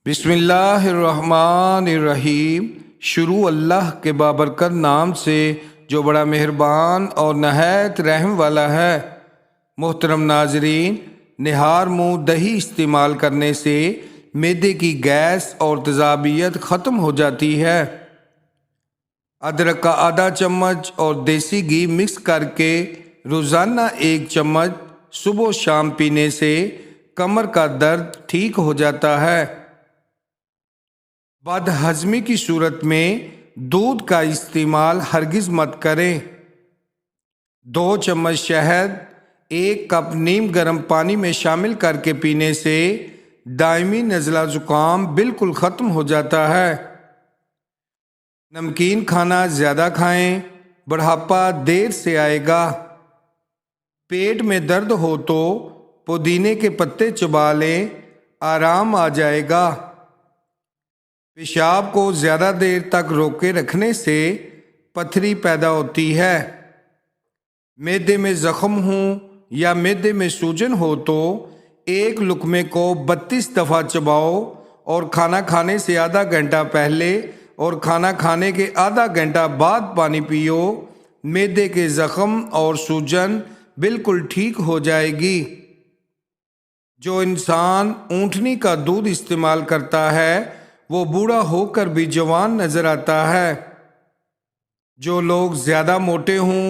بسم اللہ الرحمن الرحیم۔ شروع اللہ کے بابرکت نام سے جو بڑا مہربان اور نہایت رحم والا ہے۔ محترم ناظرین، نہار منہ دہی استعمال کرنے سے معدے کی گیس اور تیزابیت ختم ہو جاتی ہے۔ ادرک کا آدھا چمچ اور دیسی گھی مکس کر کے روزانہ 1 چمچ صبح و شام پینے سے کمر کا درد ٹھیک ہو جاتا ہے۔ بد ہضمی کی صورت میں دودھ کا استعمال ہرگز مت کریں۔ 2 چمچ شہد 1 کپ نیم گرم پانی میں شامل کر کے پینے سے دائمی نزلہ زکام بالکل ختم ہو جاتا ہے۔ نمکین کھانا زیادہ کھائیں، بڑھاپا دیر سے آئے گا۔ پیٹ میں درد ہو تو پودینے کے پتے چبا لیں، آرام آ جائے گا۔ پیشاب کو زیادہ دیر تک روکے رکھنے سے پتھری پیدا ہوتی ہے۔ معدے میں زخم ہوں یا معدے میں سوجن ہو تو 1 لقمے کو 32 دفعہ چباؤ اور کھانا کھانے سے آدھا گھنٹہ پہلے اور کھانا کھانے کے آدھا گھنٹہ بعد پانی پیو۔ معدے کے زخم اور سوجن بالکل ٹھیک ہو جائے گی۔ جو انسان اونٹنی کا دودھ استعمال کرتا ہے وہ بوڑھا ہو کر بھی جوان نظر آتا ہے۔ جو لوگ زیادہ موٹے ہوں،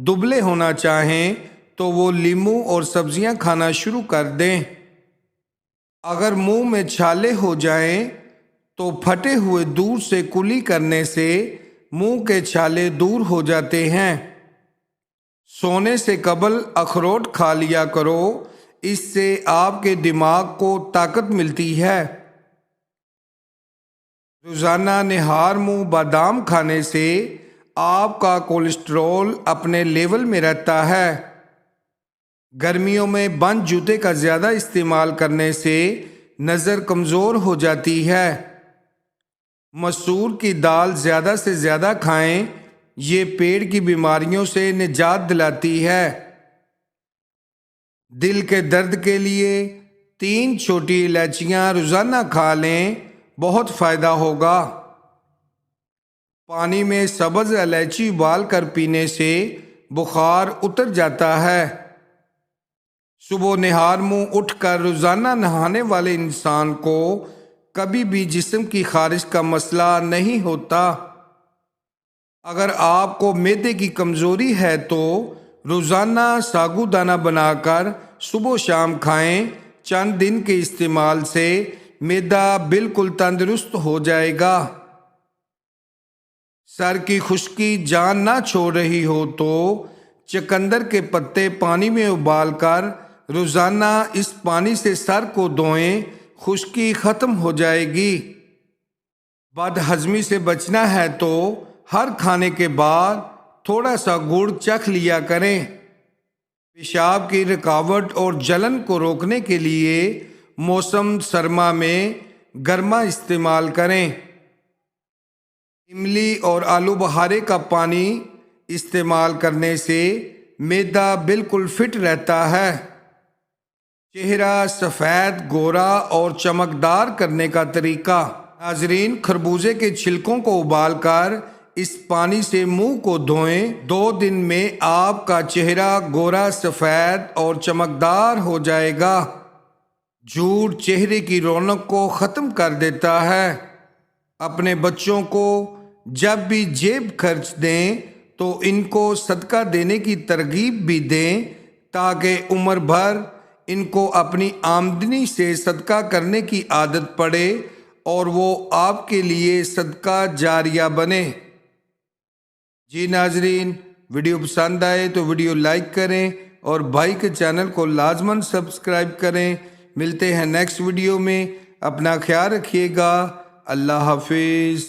دبلے ہونا چاہیں تو وہ لیمو اور سبزیاں کھانا شروع کر دیں۔ اگر منہ میں چھالے ہو جائیں تو پھٹے ہوئے دودھ سے کلی کرنے سے منہ کے چھالے دور ہو جاتے ہیں۔ سونے سے قبل اخروٹ کھا لیا کرو، اس سے آپ کے دماغ کو طاقت ملتی ہے۔ روزانہ نہار منہ بادام کھانے سے آپ کا کولیسٹرول اپنے لیول میں رہتا ہے۔ گرمیوں میں بند جوتے کا زیادہ استعمال کرنے سے نظر کمزور ہو جاتی ہے۔ مسور کی دال زیادہ سے زیادہ کھائیں، یہ پیٹ کی بیماریوں سے نجات دلاتی ہے۔ دل کے درد کے لیے 3 چھوٹی الائچیاں روزانہ کھا لیں، بہت فائدہ ہوگا۔ پانی میں سبز الائچی ابال کر پینے سے بخار اتر جاتا ہے۔ صبح نہار منہ اٹھ کر روزانہ نہانے والے انسان کو کبھی بھی جسم کی خارش کا مسئلہ نہیں ہوتا۔ اگر آپ کو معدے کی کمزوری ہے تو روزانہ ساگو دانہ بنا کر صبح و شام کھائیں۔ چند دن کے استعمال سے معدہ بالکل تندرست ہو جائے گا۔ سر کی خشکی جان نہ چھوڑ رہی ہو تو چقندر کے پتے پانی میں ابال کر روزانہ اس پانی سے سر کو دھوئیں، خشکی ختم ہو جائے گی۔ بد ہضمی سے بچنا ہے تو ہر کھانے کے بعد تھوڑا سا گڑ چکھ لیا کریں۔ پیشاب کی رکاوٹ اور جلن کو روکنے کے لیے موسم سرما میں گرما استعمال کریں۔ املی اور آلو بخارے کا پانی استعمال کرنے سے معدہ بالکل فٹ رہتا ہے۔ چہرہ سفید، گورا اور چمکدار کرنے کا طریقہ۔ ناظرین، خربوزے کے چھلکوں کو ابال کر اس پانی سے منہ کو دھوئیں۔ 2 دن میں آپ کا چہرہ گورا، سفید اور چمکدار ہو جائے گا۔ جھوٹ چہرے کی رونق کو ختم کر دیتا ہے۔ اپنے بچوں کو جب بھی جیب خرچ دیں تو ان کو صدقہ دینے کی ترغیب بھی دیں تاکہ عمر بھر ان کو اپنی آمدنی سے صدقہ کرنے کی عادت پڑے اور وہ آپ کے لیے صدقہ جاریہ بنے۔ جی ناظرین، ویڈیو پسند آئے تو ویڈیو لائک کریں اور بھائی کے چینل کو لازماً سبسکرائب کریں۔ ملتے ہیں نیکسٹ ویڈیو میں، اپنا خیال رکھیے گا۔ اللہ حافظ۔